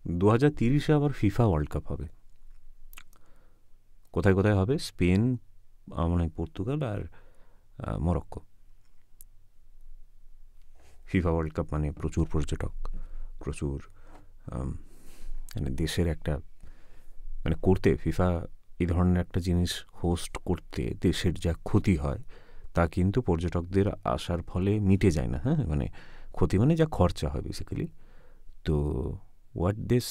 2030-এ আবার FIFA world cup হবে। কোথায় কোথায় হবে? স্পেন, মানে পর্তুগাল আর মরক্কো। ফিফা ওয়ার্ল্ড কাপ মানে প্রচুর পর্যটক, প্রচুর মানে দেশের একটা মানে করতে ফিফা এই ধরনের একটা জিনিস হোস্ট করতে দেশের যা ক্ষতি হয় তা কিন্তু পর্যটকদের আসার ফলে মিটে যায় না। হ্যাঁ, মানে ক্ষতি মানে যা খরচা হয় বেসিক্যালি। তো what this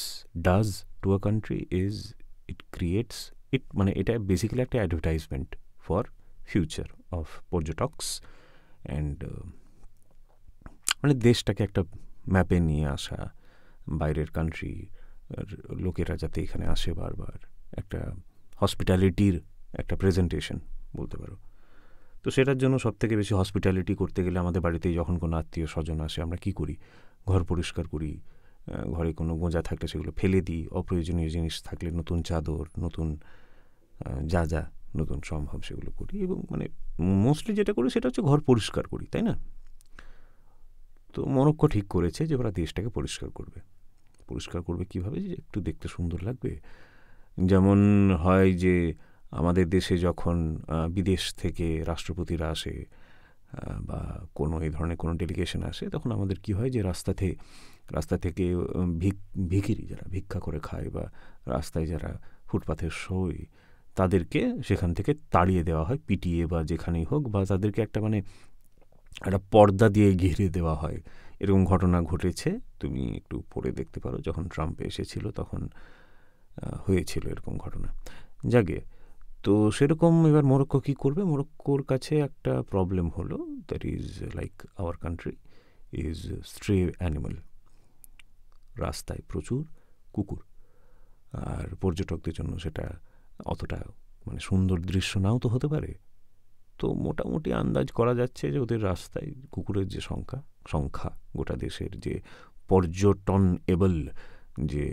does to a country is it creates it, মানে এটা বেসিক্যালি একটা অ্যাডভার্টাইজমেন্ট ফর ফিউচার অফ পর্যটকস অ্যান্ড মানে দেশটাকে একটা ম্যাপে নিয়ে আসা, বাইরের কান্ট্রি লোকেরা যাতে এখানে আসে বারবার, একটা হসপিটালিটির একটা প্রেজেন্টেশন বলতে পারো। তো সেটার জন্য সবথেকে বেশি হসপিটালিটি করতে গেলে আমাদের বাড়িতে যখন কোনো আত্মীয় স্বজন আসে আমরা কী করি? ঘর পরিষ্কার করি, ঘরে কোনো গোঁজা থাকলে সেগুলো ফেলে দিই, অপ্রয়োজনীয় জিনিস থাকলে নতুন চাদর, নতুন যা যা নতুন সম্ভব সেগুলো করি, এবং মানে মোস্টলি যেটা করি সেটা হচ্ছে ঘর পরিষ্কার করি, তাই না? তো মরক্কো ঠিক করেছে যে ওরা দেশটাকে পরিষ্কার করবে। পরিষ্কার করবে কীভাবে? যে একটু দেখতে সুন্দর লাগবে। যেমন হয় যে আমাদের দেশে যখন বিদেশ থেকে রাষ্ট্রপতিরা আসে বা কোনো এই ধরনের কোনো ডেলিগেশন আসে, তখন আমাদের কি হয় যে রাস্তা থেকে ভিখিরি যারা ভিক্ষা করে খায় বা রাস্তায় যারা ফুটপাথে শোয় তাদেরকে সেখান থেকে তাড়িয়ে দেওয়া হয়, পিটিয়ে বা যেখানেই হোক, বা তাদেরকে একটা মানে একটা পর্দা দিয়ে ঘিরে দেওয়া হয়। এরকম ঘটনা ঘটেছে, তুমি একটু পড়ে দেখতে পারো, যখন ট্রাম্প এসেছিল তখন হয়েছিল এরকম ঘটনা। যাকে তো সেরকম এবার মরক্কো কী করবে? মরক্কোর কাছে একটা প্রবলেম হলো, that is like our country is স্ট্রে animal. রাস্তায় প্রচুর কুকুর, আর পর্যটকদের জন্য সেটা অতটা মানে সুন্দর দৃশ্য নাও তো হতে পারে। তো মোটামুটি আন্দাজ করা যাচ্ছে যে ওদের রাস্তায় কুকুরের যে সংখ্যা গোটা দেশের যে পর্যটন এবল যে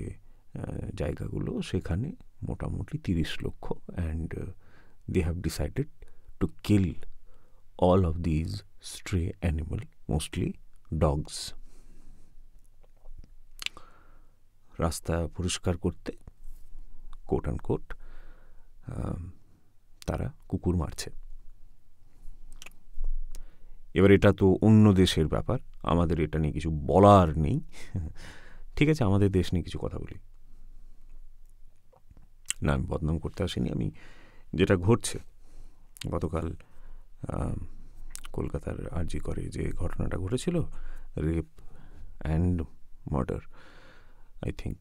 জায়গাগুলো, সেখানে মোটামুটি 30 লক্ষ, and they have decided to kill all of these stray animal, mostly dogs. রাস্তা পরিষ্কার করতে কোট অ্যান্ড কোট তারা কুকুর মারছে। এবার এটা তো অন্য দেশের ব্যাপার, আমাদের এটা নিয়ে কিছু বলার নেই। ঠিক আছে, আমাদের দেশ নিয়ে কিছু কথা বলি না, আমি বদনাম করতে আসিনি। আমি যেটা ঘটছে গতকাল কলকাতার আরজি করে যে ঘটনাটা ঘটেছিল, rape and murder I think,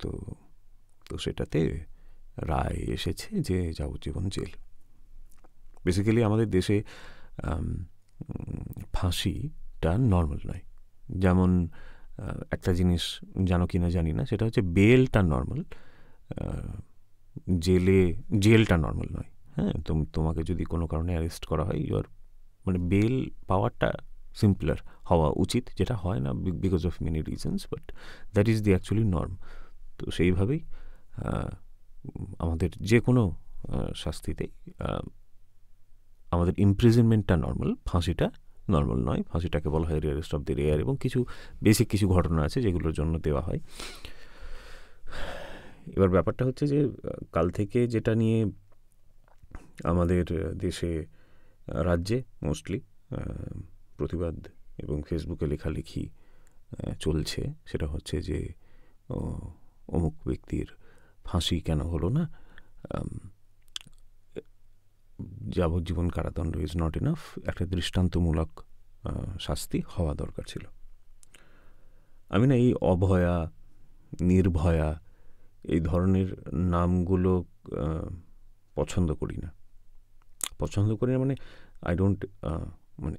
তো সেটাতে রায় এসেছে যে যাবজ্জীবন জেল। বেসিক্যালি আমাদের দেশে ফাঁসিটা নর্মাল নয়। যেমন একটা জিনিস জানো কি না জানি না, সেটা হচ্ছে বেলটা নর্মাল, জেলটা নর্মাল নয়। হ্যাঁ, তোমাকে যদি কোনো কারণে অ্যারেস্ট করা হয়, মানে বেল পাওয়ারটা সিম্পলার হওয়া উচিত, যেটা হয় না because of many reasons, but that is the actually norm. তো সেইভাবেই আমাদের যে কোনো শাস্তিতেই আমাদের ইমপ্রিজনমেন্টটা নর্মাল, ফাঁসিটা নর্মাল নয়। ফাঁসিটাকে বলা হয় রেয়ারেস্ট অফ দি রেয়ার, এবং কিছু বেসিক কিছু ঘটনা আছে যেগুলোর জন্য দেওয়া হয়। এবার ব্যাপারটা হচ্ছে যে কাল থেকে যেটা নিয়ে আমাদের দেশে রাজ্যে মোস্টলি প্রতিবাদ এবং ফেসবুকে লেখালেখি চলছে, সেটা হচ্ছে যে অমুক ব্যক্তির ফাঁসি কেন হলো না, যাবজ্জীবন কারাদণ্ড ইজ নট ইনাফ, একটা দৃষ্টান্তমূলক শাস্তি হওয়া দরকার ছিল। আমি না এই অভয়া, নির্ভয়া এই ধরনের নামগুলো পছন্দ করি না। মানে আই ডোন্ট মানে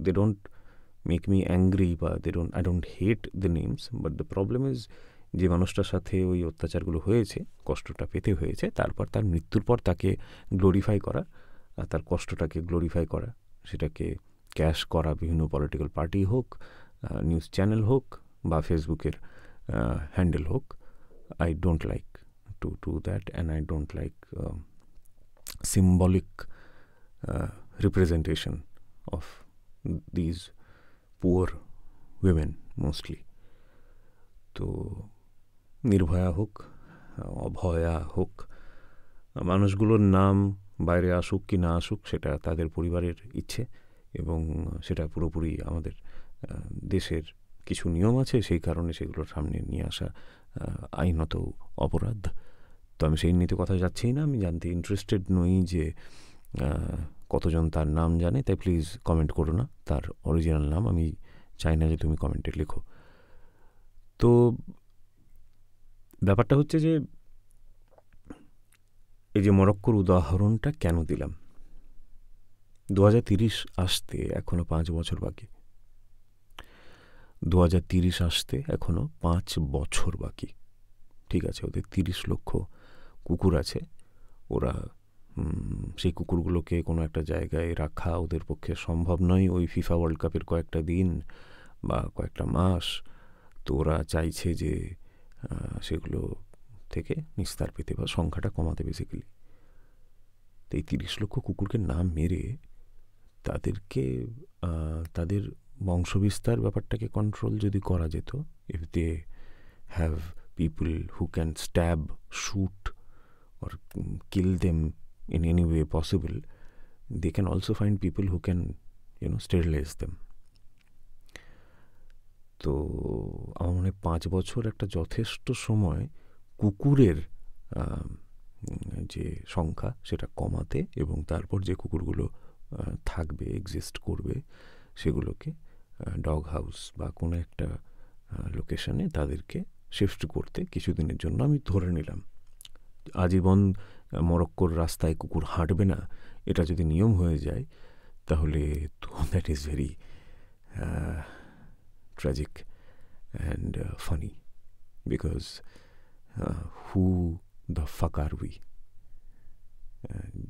they don't make me angry, বা I don't hate the names, but the problem is যে মানুষটার সাথে ওই অত্যাচারগুলো হয়েছে, কষ্টটা পেতে হয়েছে, তারপর তার মৃত্যুর পর তাকে গ্লোরিফাই করা, তার কষ্টটাকে গ্লোরিফাই করা, সেটাকে ক্যাশ করা বিভিন্ন পলিটিক্যাল পার্টি হোক, নিউজ চ্যানেল হোক, বা ফেসবুকের হ্যান্ডেল হোক। I don't like to do that, and I don't like symbolic representation of these poor women mostly. তো নির্ভয়া হোক, অভয়া হোক, মানুষগুলোর নাম বাইরে আসুক কি না আসুক সেটা তাদের পরিবারের ইচ্ছে, এবং সেটা পুরোপুরি আমাদের দেশের কিছু নিয়ম আছে, সেই কারণে সেগুলোর সামনে নিয়ে আসা আইনত অপরাধ। তো আমি সেই নিতে কথা যাচ্ছি না, আমি জানতে ইন্টারেস্টেড নই যে কতজন তার নাম জানে, তাই প্লিজ কমেন্ট করো না তার অরিজিনাল নাম, আমি চাই না যে তুমি কমেন্টে লেখো। তো ব্যাপারটা হচ্ছে যে এই যে মরক্কোর উদাহরণটা কেন দিলাম, 2030 আসতে এখনো 5 বছর বাকি, 2030 আসতে এখনো 5 বছর বাকি। ঠিক আছে, ওদের 30 লক্ষ কুকুর আছে, ওরা সেই কুকুরগুলোকে কোনো একটা জায়গায় রাখা ওদের পক্ষে সম্ভব নয় ওই ফিফা ওয়ার্ল্ড কাপের কয়েকটা দিন বা কয়েকটা মাস। তো ওরা চাইছে যে সেগুলো থেকে নিস্তার পেতে বা সংখ্যাটা কমাতে বেসিক্যালি। তো এই 30 লক্ষ কুকুরকে না মেরে তাদেরকে তাদের বংশবিস্তার ব্যাপারটাকে কন্ট্রোল যদি করা যেত, if they have people who can stab, shoot or kill them in any way possible, they can also find people who can, sterilize them. তো আমার মনে হয় 5 বছর একটা যথেষ্ট সময় কুকুরের যে সংখ্যা সেটা কমাতে, এবং তারপর যে কুকুরগুলো থাকবে, এক্সিস্ট করবে, সেগুলোকে ডগ হাউস বা কোনো একটা লোকেশনে তাদেরকে শিফট করতে কিছুদিনের জন্য। আমি ধরে নিলাম আজীবন মরক্কোর রাস্তায় কুকুর হাঁটবে না, এটা যদি নিয়ম হয়ে যায়, তাহলে তো that is very tragic and funny, because who the fuck are we,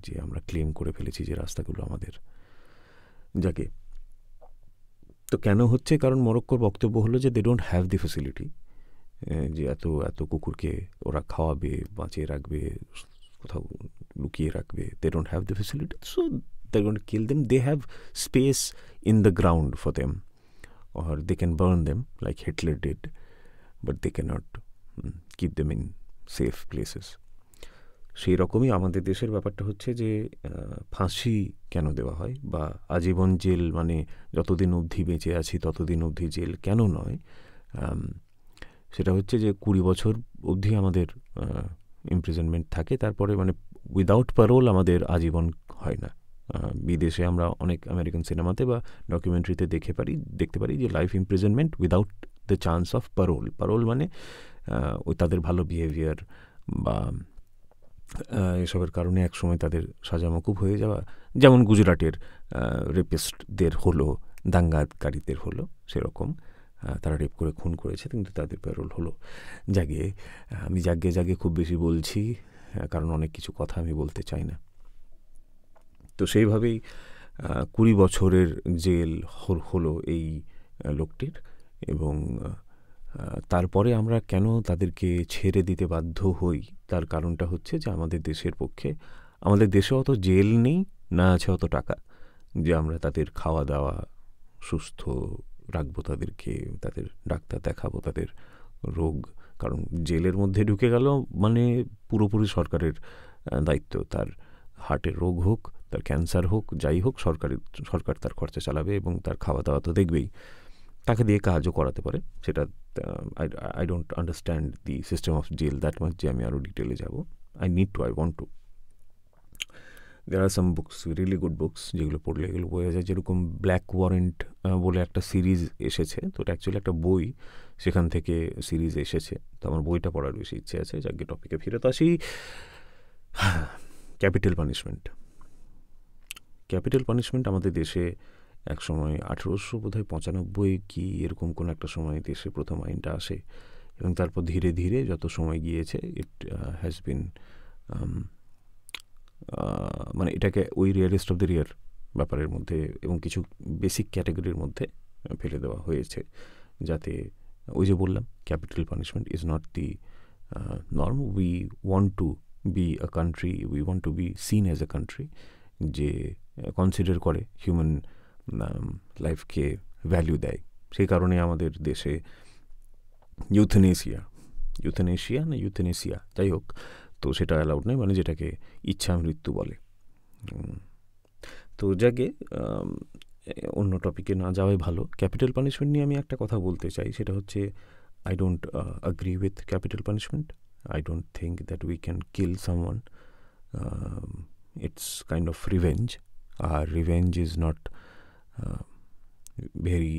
যে আমরা ক্লেম করে ফেলেছি যে রাস্তাগুলো আমাদের। যাকে তো কেন হচ্ছে, কারণ মরক্কোর বক্তব্য হলো যে they don't have the facility, যে এত কুকুরকে ওরা খাওয়াবে, বাঁচিয়ে রাখবে, কোথাও লুকিয়ে রাখবে। They don't have the facility, so they going to kill them. They have space in the ground for them, or they can burn them like Hitler did, but they cannot keep them in safe places. সেই রকমই আমাদের দেশের ব্যাপারটা হচ্ছে যে ফাঁসি কেন দেওয়া হয়, বা আজীবন জেল, মানে যতদিন অবধি বেঁচে আছি ততদিন অবধি জেল কেন নয়, সেটা হচ্ছে যে 20 বছর অবধি আমাদের ইমপ্রিজনমেন্ট থাকে, তারপরে মানে উইদাউট প্যারোল আমাদের আজীবন হয় না। বিদেশে আমরা অনেক আমেরিকান সিনেমাতে বা ডকুমেন্টারিতে দেখতে পারি যে life imprisonment without the chance of parole মানে ওই তাদের ভালো বিহেভিয়ার বা এসবের কারণে একসময় তাদের সাজা মকুব হয়ে যাওয়া, যেমন গুজরাটের রেপিস্টদের হলো, দাঙ্গাকারীদের হলো, সেরকম তারা রেপ করে খুন করেছে কিন্তু তাদের প্যারোল হলো। আমি জাগে খুব বেশি বলছি, কারণ অনেক কিছু কথা আমি বলতে চাই না। তো সেইভাবেই 20 বছরের জেল হলো এই লোকটির, এবং তারপরে আমরা কেন তাদেরকে ছেড়ে দিতে বাধ্য হই, তার কারণটা হচ্ছে যে আমাদের দেশে অত জেল নেই, না আছে অত টাকা যে আমরা তাদের খাওয়া দাওয়া, সুস্থ রাখবো তাদেরকে, তাদের ডাক্তার দেখাবো, তাদের রোগ। কারণ জেলের মধ্যে ঢুকে গেল মানে পুরোপুরি সরকারের দায়িত্ব, তার হার্টের রোগ হোক, তার ক্যান্সার হোক, যাই হোক, সরকার তার খরচা চালাবে এবং তার খাওয়া দাওয়া তো দেখবেই, তাকে দিয়ে কাজও করাতে পারে। সেটা I don't understand the system of jail that much যে আমি আরও ডিটেলে যাব। I want to. There are some books, really good books, যেগুলো পড়লে এগুলো বোঝা যায়। যেরকম ব্ল্যাক ওয়ারেন্ট বলে একটা সিরিজ এসেছে, তো এটা অ্যাকচুয়ালি একটা বই, সেখান থেকে সিরিজ এসেছে। তো আমার বইটা পড়ার বেশি ইচ্ছে আছে। যাকে টপিকে ফিরত আসি, ক্যাপিটাল পানিশমেন্ট আমাদের দেশে এক সময় 1895 কি এরকম কোনো একটা সময় দেশে প্রথম আইনটা আসে, এবং তারপর ধীরে ধীরে যত সময় গিয়েছে ইট হ্যাজ বিন মানে এটাকে ওই রিয়ারেস্ট অফ দ্য রিয়ার ব্যাপারের মধ্যে এবং কিছু বেসিক ক্যাটাগরির মধ্যে ফেলে দেওয়া হয়েছে, যাতে ওই যে বললাম capital punishment is not the norm. We want to be a country, we want to be seen as a country যে কনসিডার করে হিউম্যান লাইফকে ভ্যালু দেয়। সেই কারণে আমাদের দেশে ইউথেনেশিয়া না ইউথেনেসিয়া, যাই হোক, তো সেটা অ্যালাউড নয়, মানে যেটাকে ইচ্ছা মৃত্যু বলে। তো যাকে অন্য টপিকে না যাওয়াই ভালো। ক্যাপিটাল পানিশমেন্ট নিয়ে আমি একটা কথা বলতে চাই, সেটা হচ্ছে I don't agree with capital punishment. I don't think that we can kill someone. It's kind of revenge. Revenge is not very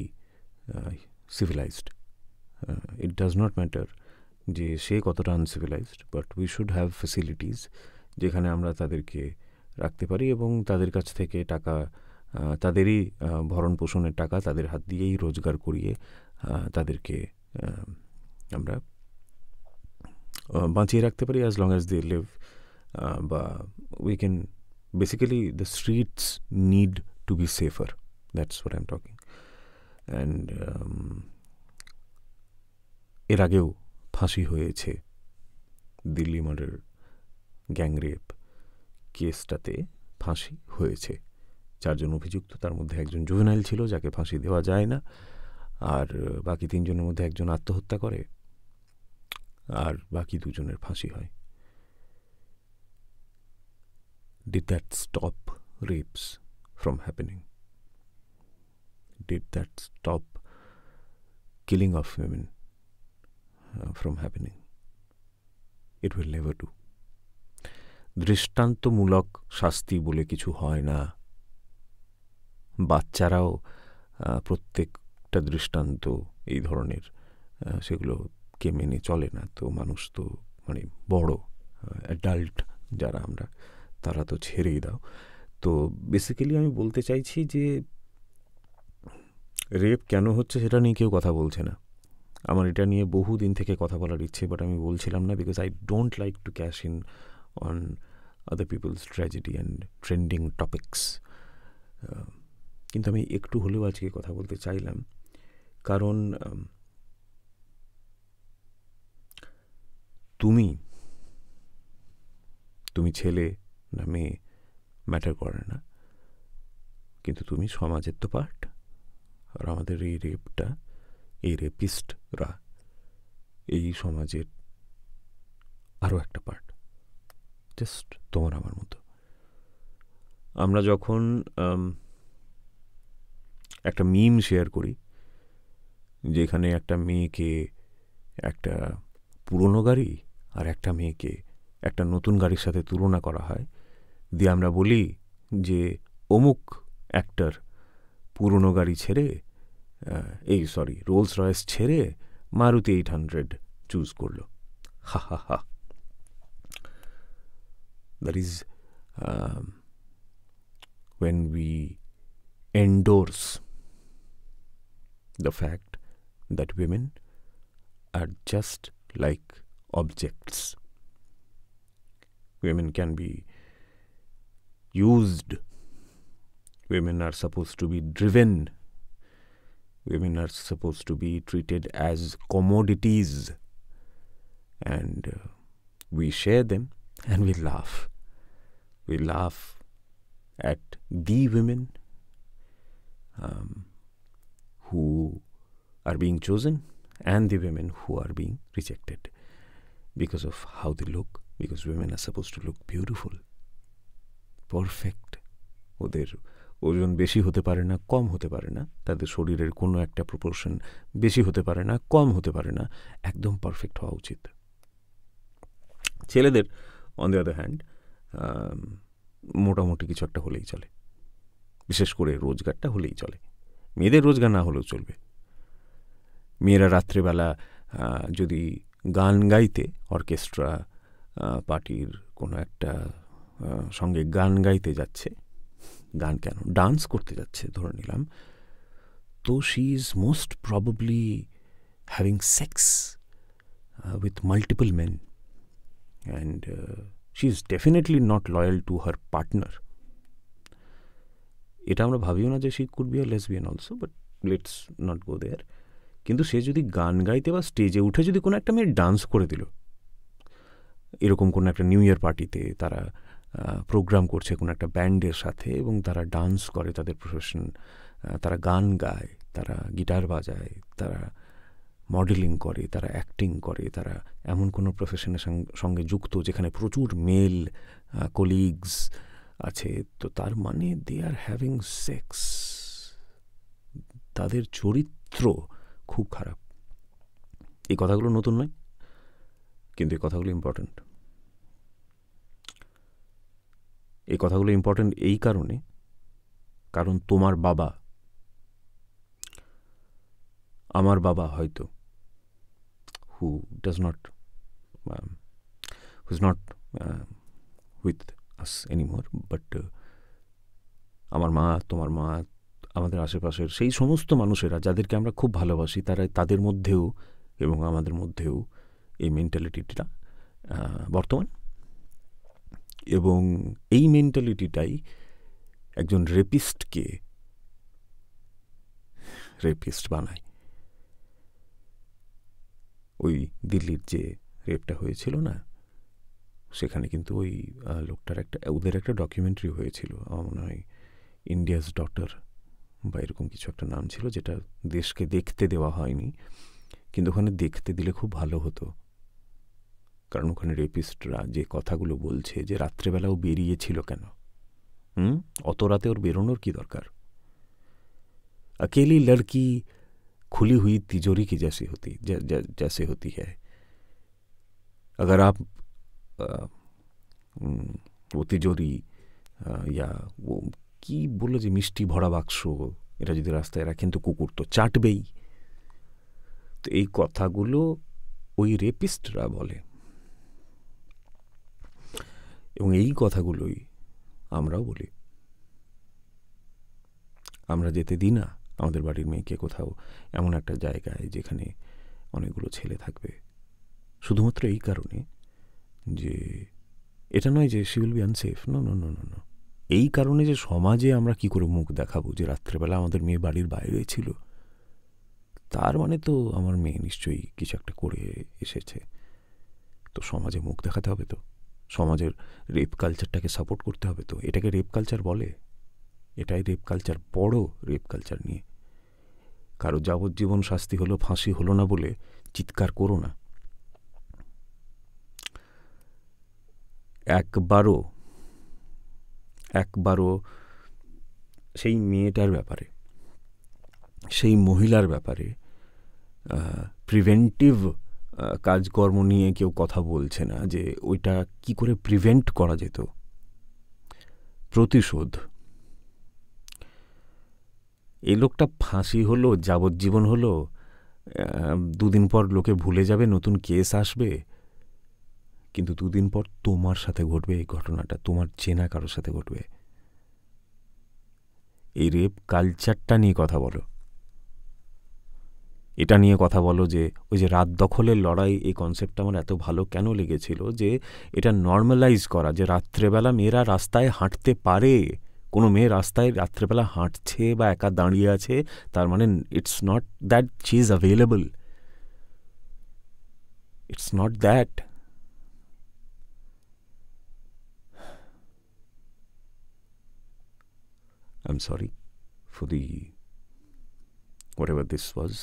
civilized. It does not matter যে সে কতটা uncivilised, but we should have facilities যেখানে আমরা তাদেরকে রাখতে পারি এবং তাদের কাছ থেকে টাকা, তাদেরই ভরণ পোষণের টাকা তাদের হাত দিয়েই রোজগার করিয়ে তাদেরকে আমরা বাঁচিয়ে রাখতে পারি as long as they live. বা we can basically the streets need to be safer, that's what I am talking. And এর আগেও ফাঁসি হয়েছে দিল্লি মার্ডার গ্যাংরেপ কেসটাতে, ফাঁসি হয়েছে 4 জন অভিযুক্ত, তার মধ্যে একজন জুভেনাইল ছিল যাকে ফাঁসি দেওয়া যায় না, আর বাকি 3 জনের মধ্যে একজন আত্মহত্যা করে আর বাকি 2 জনের ফাঁসি হয়। Did that stop rapes from happening? Did that stop killing of women from happening? It will never do. দৃষ্টান্তমূলক শাস্তি বলে কিছু হয় না। বাচ্চারাও প্রত্যেকটা দৃষ্টান্ত এই ধরনের সেগুলোকে মেনে চলে না। তো মানুষ তো মানে বড় অ্যাডাল্ট যারা আমরা, তারা তো ছেড়েই দাও। তো বেসিক্যালি আমি বলতে চাইছি যে রেপ কেন হচ্ছে সেটা নিয়ে কেউ কথা বলছে না। আমার এটা নিয়ে বহু দিন থেকে কথা বলার ইচ্ছে, বাট আমি বলছিলাম না, because I don't like to cash in on other people's tragedy and trending topics. কিন্তু আমি একটু হলেও আজকে কথা বলতে চাইলাম, কারণ তুমি ছেলে না মেয়ে ম্যাটার করে না, কিন্তু তুমি সমাজের তো পার্ট। আর আমাদের এই রেপটা, এই রেপিস্টরা এই সমাজের আরও একটা পার্ট, জাস্ট তোমার আমার মতো। আমরা যখন একটা মিম শেয়ার করি যেখানে একটা মেয়েকে একটা পুরনো গাড়ি আর একটা মেয়েকে একটা নতুন গাড়ির সাথে তুলনা করা হয়, দিয়ে আমরা বলি যে অমুক অ্যাক্টর পুরনো গাড়ি ছেড়ে রোলস রয়েস ছেড়ে মারুতি 800 চুজ করলো। হা হা হা। That is when we endorse the fact that women are just like objects. Women can be used. Women are supposed to be driven. Women are supposed to be treated as commodities. And we share them and we laugh. We laugh at the women who are being chosen and the women who are being rejected because of how they look, because women are supposed to look beautiful, perfect. ওদের ওজন বেশি হতে পারে না, কম হতে পারে না, তাদের শরীরের কোনো একটা প্রপোর্শন বেশি হতে পারে না, কম হতে পারে না, একদম পারফেক্ট হওয়া উচিত। ছেলেদের অন দ্য আদার হ্যান্ড মোটামুটি কিছু একটা হলেই চলে, বিশেষ করে রোজগারটা হলেই চলে। মেয়েদের রোজগার না হলেও চলবে। মেয়েরা রাত্রেবেলা যদি গান গাইতে, অর্কেস্ট্রা পার্টির কোনো একটা সঙ্গে গান গাইতে যাচ্ছে, গান কেন ডান্স করতে যাচ্ছে ধরে নিলাম, তো she is most probably having sex with multiple men and she is definitely not loyal to her partner. এটা আমরা ভাবিও না যে she could be a lesbian also, but let's not go there. কিন্তু সে যদি গান গাইতে বা স্টেজে উঠে যদি কোনো একটা মেয়ে ডান্স করে দিল, এরকম কোনো একটা নিউ ইয়ার পার্টিতে তারা প্রোগ্রাম করছে কোনো একটা ব্যান্ডের সাথে এবং তারা ডান্স করে, তাদের প্রফেশন, তারা গান গায়, তারা গিটার বাজায়, তারা মডেলিং করে, তারা অ্যাক্টিং করে, তারা এমন কোনো প্রফেশনের সঙ্গে যুক্ত যেখানে প্রচুর মেল কলিগস আছে, তো তার মানে দে আর হ্যাভিং সেক্স। তাদের চরিত্র খুব খারাপ। এই কথাগুলো নতুন নয়, কিন্তু এই কথাগুলো ইম্পর্ট্যান্ট। এই কথাগুলো ইম্পর্ট্যান্ট এই কারণে, কারণ তোমার বাবা, আমার বাবা হয়তো, who is not with us anymore, but আমার মা, তোমার মা, আমাদের আশেপাশের সেই সমস্ত মানুষেরা যাদেরকে আমরা খুব ভালোবাসি, তাদের মধ্যেও এবং আমাদের মধ্যেও এই মেন্টালিটিটা বর্তমান। এবং এই মেন্টালিটিটাই একজন রেপিস্টকে রেপিস্ট বানায়। ওই দিল্লির যে রেপটা হয়েছিল না, সেখানে কিন্তু ওই লোকটার ওদের একটা ডকুমেন্টারি হয়েছিল, আমার মনে হয় ইন্ডিয়াস ডটার বা এরকম কিছু একটা নাম ছিল, যেটা দেশকে দেখতে দেওয়া হয়নি, কিন্তু ওখানে দেখতে দিলে খুব ভালো হতো। কারণ ওখানে রেপিস্টরা যে কথাগুলো বলছে, যে রাত্রেবেলাও বেরিয়েছিল কেন, অত রাতে ওর বেরোনোর কি দরকার? अकेली लड़की खुली हुई तिजोरी की जैसे होती है। अगर आप वो तिजोरी या वो কি বললো যে মিষ্টি ভরা বাক্স, এটা যদি রাস্তায় রাখেন তো কুকুর তো চাটবেই। তো এই কথাগুলো ওই রেপিস্টরা বলে, এবং এই কথাগুলোই আমরাও বলি। আমরা যেতে দিই না আমাদের বাড়ির মেয়েকে কোথাও এমন একটা জায়গায় যেখানে অনেকগুলো ছেলে থাকবে, শুধুমাত্র এই কারণে যে এটা নয় যে she will be unsafe, no no no no no, এই কারণে যে সমাজে আমরা কি করে মুখ দেখাবো যে রাত্রেবেলা আমাদের মেয়ে বাড়ির বাইরে ছিল, তার মানে তো আমার মেয়ে নিশ্চয়ই কিছু একটা করে এসেছে, তো সমাজে মুখ দেখাতে হবে, তো সমাজের রেপ কালচারটাকে সাপোর্ট করতে হবে, তো এটাকে রেপ কালচার বলে। এটাই রেপ কালচার, বড় রেপ কালচার নিয়ে। কারো যাবজ্জীবন শাস্তি হলো, ফাঁসি হলো না বলে চিৎকার করো না। একবারও সেই মেয়েটার ব্যাপারে, সেই মহিলার ব্যাপারে প্রিভেন্টিভ কাজকর্ম নিয়ে কেউ কথা বলছে না, যে ওইটা কি করে প্রিভেন্ট করা যেত। প্রতিশোধ, এই লোকটা ফাঁসি হলো, যাবজ্জীবন হলো, দুদিন পর লোকে ভুলে যাবে, নতুন কেস আসবে, কিন্তু দুদিন পর তোমার সাথে ঘটবে এই ঘটনাটা, তোমার চেনা কারোর সাথে ঘটবে। এই রেপ কালচারটা নিয়ে কথা বলো, এটা নিয়ে কথা বলো। যে ওই যে রাত দখলের লড়াই, এই কনসেপ্টটা আমার এত ভালো কেন লেগেছিল, যে এটা নর্মালাইজ করা, যে রাত্রেবেলা মেয়েরা রাস্তায় হাঁটতে পারে। কোনো মেয়ে রাস্তায় রাত্রেবেলা হাঁটছে বা একা দাঁড়িয়ে আছে, তার মানে it's not that she is available, it's not that. I'm sorry for the whatever this was,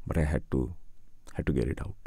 but I had to get it out.